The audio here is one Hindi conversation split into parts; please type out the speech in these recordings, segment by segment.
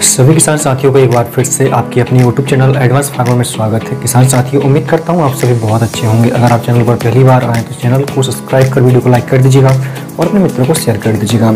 सभी किसान साथियों को एक बार फिर से आपकी अपनी YouTube चैनल एडवांस फार्मर में स्वागत है। किसान साथियों, उम्मीद करता हूँ आप सभी बहुत अच्छे होंगे। अगर आप चैनल पर पहली बार आए तो चैनल को सब्सक्राइब कर वीडियो को लाइक कर दीजिएगा और अपने मित्रों को शेयर कर दीजिएगा।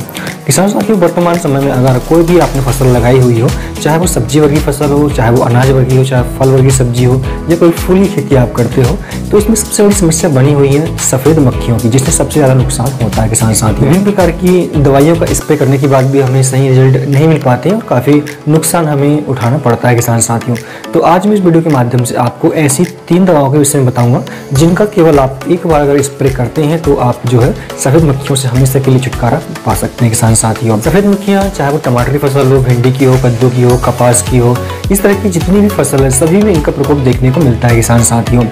किसान साथियों, वर्तमान समय में अगर कोई भी आपने फसल लगाई हुई हो, चाहे वो सब्जी वर्गीय फसल हो, चाहे वो अनाज वर्गीय हो, चाहे फल वर्गीय सब्जी हो या कोई फूल की खेती आप करते हो, तो इसमें सबसे बड़ी समस्या बनी हुई है सफ़ेद मक्खियों की, जिससे सबसे ज़्यादा नुकसान होता है किसान साथियों। विभिन्न प्रकार की दवाइयों का स्प्रे करने के बाद भी हमें सही रिजल्ट नहीं मिल पाते और काफ़ी नुकसान हमें उठाना पड़ता है किसान साथियों। तो आज मैं इस वीडियो के माध्यम से आपको ऐसी 3 दवाओं के विषय में बताऊंगा जिनका केवल आप एक बार अगर स्प्रे करते हैं तो आप जो है सफ़ेद मक्खियों से हमेशा के लिए छुटकारा पा सकते हैं किसान साथियों। सफ़ेद मक्खियाँ चाहे वो टमाटर की फसल हो, भिंडी की हो, कद्दू की हो, कपास की हो, इस तरह की जितनी भी फसल है सभी में इनका प्रकोप देखने को मिलता है किसान साथियों।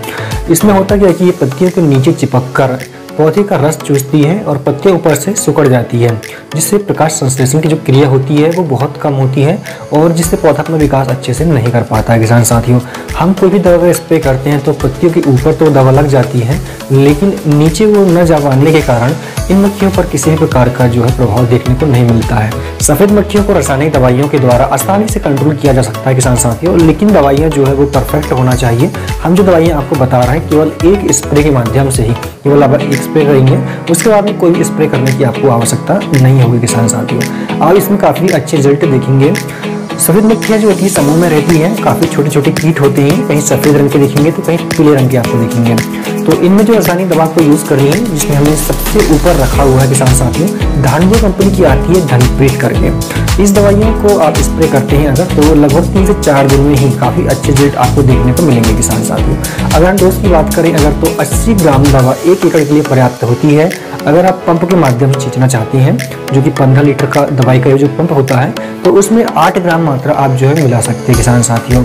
इसमें होता क्या है कि ये पत्तियों के नीचे चिपक कर पौधे का रस चूसती है और पत्तियां ऊपर से सिकुड़ जाती है, जिससे प्रकाश संश्लेषण की जो क्रिया होती है वो बहुत कम होती है और जिससे पौधा अपना विकास अच्छे से नहीं कर पाता है किसान साथियों। हम कोई भी दवा स्प्रे करते हैं तो पत्तियों के ऊपर तो दवा लग जाती है, लेकिन नीचे वो न जा पाने के कारण इन मक्खियों पर किसी भी प्रकार का जो है प्रभाव देखने को नहीं मिलता है। सफ़ेद मक्खियों को रासायनिक दवाइयों के द्वारा आसानी से कंट्रोल किया जा सकता है किसान साथियों, लेकिन दवाइयाँ जो है वो परफेक्ट होना चाहिए। हम जो दवाइयाँ आपको बता रहे हैं केवल एक स्प्रे के माध्यम से ही, केवल आप एक स्प्रे करेंगे उसके बाद में कोई भी स्प्रे करने की आपको आवश्यकता नहीं होगी किसान साथियों। आप इसमें काफ़ी अच्छे रिजल्ट देखेंगे। सफ़ेद मक्खियाँ जो होती है समूह में रहती हैं, काफ़ी छोटे छोटे कीट होते हैं, कहीं सफ़ेद रंग के देखेंगे तो कहीं पीले रंग के आपको देखेंगे। तो इनमें जो रासायनिक दवा को यूज़ करनी है, जिसमें हमने सबसे ऊपर रखा हुआ है किसान साथियों, धानवी कंपनी की आती है धनप्रीत करके। इस दवाइयों को आप स्प्रे करते हैं अगर तो लगभग 3 से 4 दिन में ही काफ़ी अच्छे रिजल्ट आपको देखने को मिलेंगे किसान साथियों। अगर हम डोज की बात करें अगर तो 80 ग्राम दवा 1 एकड़ के लिए पर्याप्त होती है। अगर आप पंप के माध्यम से छींचना चाहते हैं, जो कि 15 लीटर का दवाई का जो पंप होता है, तो उसमें 8 ग्राम मात्रा आप जो है मिला सकते हैं किसान साथियों।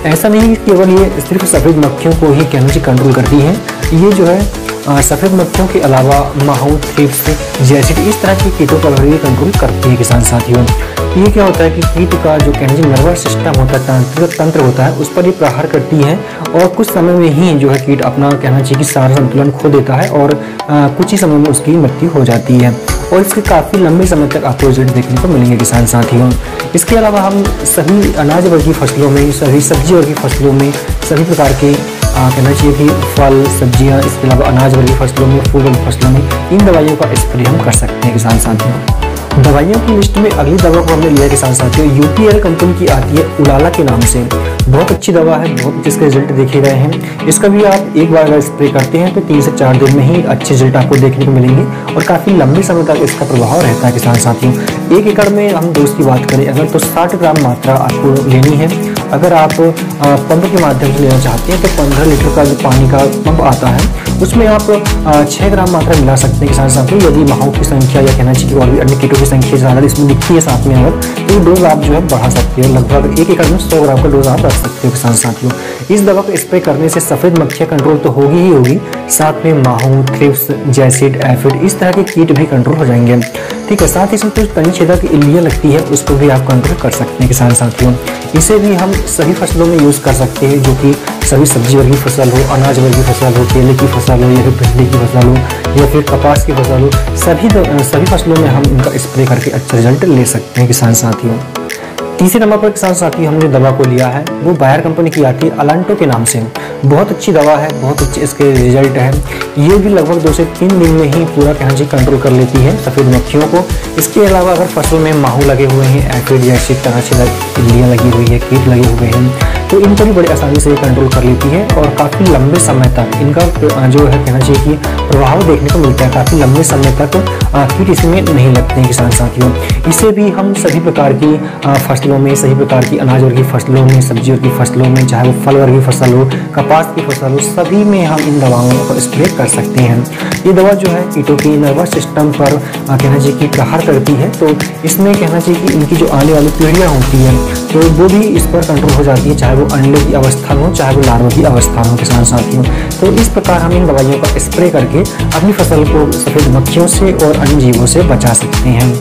ऐसा नहीं कि केवल ये सिर्फ सफ़ेद मक्खियों को ही कहने से कंट्रोल करती है, ये जो है सफ़ेद मक्खियों के अलावा माहू, थ्रिप्स, जैसिड इस तरह के कीटों पर भी कंट्रोल करती है किसान साथियों। ये क्या होता है कि कीट का जो कहने से नर्वस सिस्टम होता है, तंत्र होता है, उस पर ये प्रहार करती है और कुछ समय में ही जो है कीट अपना कहना चाहिए कि सारा संतुलन खो देता है और कुछ ही समय में उसकी मृत्यु हो जाती है और इसके काफ़ी लंबे समय तक आपको रिजल्ट देखने को मिलेंगे किसान साथियों। इसके अलावा हम सभी अनाज वर्गीय फसलों में, सभी सब्जी वर्गीय फसलों में, सभी प्रकार के कहना चाहिए कि फल, सब्जियां, इसके अलावा अनाज वर्गीय फसलों में, फूल वर्गीय फसलों में इन दवाइयों का स्प्रे हम कर सकते हैं किसान साथियों। दवाइयों की लिस्ट में अगली दवा को हमने लिया है किसान साथियों, यूपीएल कंपनी की आती है उलाला के नाम से। बहुत अच्छी दवा है, बहुत अच्छे इसके रिजल्ट देखे गए हैं। इसका भी आप एक बार अगर स्प्रे करते हैं तो 3 से 4 दिन में ही अच्छे रिजल्ट आपको देखने को मिलेंगे और काफ़ी लंबे समय तक इसका प्रभाव रहता है किसान साथियों। 1 एकड़ में हम डोज की बात करें अगर तो 60 ग्राम मात्रा आपको लेनी है। अगर आप पंप के माध्यम से लेना चाहते हैं तो 15 लीटर का जो पानी का पंप आता है उसमें आप 6 ग्राम मात्रा मिला सकते हैं किसान साथियों। यदि माहू की संख्या या कहना चाहिए और भी अन्य कीटों की संख्या ज़्यादा इसमें दिखती है साथ में अगर, तो डोज आप जो है बढ़ा सकते हैं। लगभग 1 एकड़ में 100 ग्राम का डोज आप रख सकते हो किसान साथियों। इस दवा को स्प्रे करने से सफ़ेद मक्खियाँ कंट्रोल तो होगी ही होगी, साथ में माहू, थ्रिप्स, जैसिड, एफिड इस तरह के कीट भी कंट्रोल हो जाएंगे। ठीक है, साथ ही इसमें कुछ तनी छेदक इल्लियाँ लगती है, उसको भी आप कंट्रोल कर सकते हैं किसान साथियों। इसे भी हम सभी फसलों में यूज़ कर सकते हैं, जो कि सभी सब्जी वर्गीय फसल हो, अनाज वर्गीय फसल हो, केले की फसल हो या फिर भिंडी की फसल हो या फिर कपास की फसल हो, सभी फसलों में हम इनका स्प्रे करके अच्छा रिजल्ट ले सकते हैं किसान साथियों। तीसरे नंबर पर किसान साथी हमने दवा को लिया है, वो बायर कंपनी की आती है अलांटो के नाम से। बहुत अच्छी दवा है, बहुत अच्छे इसके रिजल्ट है। ये भी लगभग 2 से 3 दिन में ही पूरा कहना चाहिए कंट्रोल कर लेती है सफ़ेद मक्खियों को। इसके अलावा अगर फसल में माहू लगे हुए हैं, एफिड जैसी तरह से इल्लियाँ लगी हुई है, कीट लगे हुए हैं, तो इनको भी बड़ी आसानी से कंट्रोल कर लेती है और काफ़ी लंबे समय तक इनका जो है कहना चाहिए कि प्रभाव देखने को मिलता है। काफ़ी लंबे समय तक कीट इसमें नहीं लगते हैं किसान साथियों। इसे भी हम सभी प्रकार की फसलों में, सभी प्रकार की अनाज वर्गीय फसलों में, सब्जी वर्गीय फसलों में, चाहे वो फल वर्गीय फसल हो, कपास की फसल हो, सभी में हम इन दवाओं को स्प्रे कर सकते हैं। ये दवा जो है कीटों की नर्वस सिस्टम पर कहना चाहिए कि प्रहार करती है, तो इसमें कहना चाहिए कि इनकी जो आने वाली पीढ़ियाँ होती हैं तो वो भी इस पर कंट्रोल हो जाती है, चाहे वो अंडे की अवस्था हो, चाहे वो लार्वा की अवस्था हो किसान साथियों। तो इस प्रकार हम इन दवाइयों का स्प्रे करके अपनी फसल को सफ़ेद मक्खियों से और अन्य जीवों से बचा सकते हैं।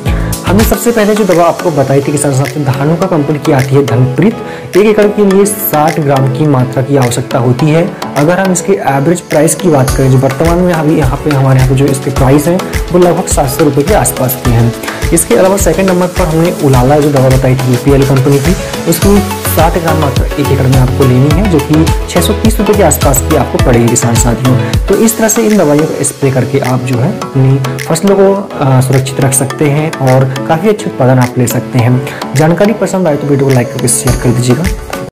हमने हमने सबसे पहले जो दवा आपको बताई थी किसान साथी, धानुका कंपनी की आती है धनप्रीत। 1 एकड़ के लिए 60 ग्राम की मात्रा की आवश्यकता होती है। अगर हम इसके एवरेज प्राइस की बात करें, जो वर्तमान में अभी हमारे यहाँ पे जो इसके प्राइस हैं वो लगभग 700 रुपये के आसपास के हैं। इसके अलावा सेकंड नंबर पर हमने उलाला जो दवा बताई थी UPL कंपनी की, उसकी 60 ग्राम मात्रा 1 एकड़ में आपको लेनी है, जो कि 630 रुपये के आसपास की आपको पड़ेगी किसान साथियों। तो इस तरह से इन दवाइयों को स्प्रे करके आप जो है अपनी फसलों को सुरक्षित रख सकते हैं और काफ़ी अच्छे उत्पादन आप ले सकते हैं। जानकारी पसंद आए तो वीडियो को लाइक करके शेयर कर दीजिएगा।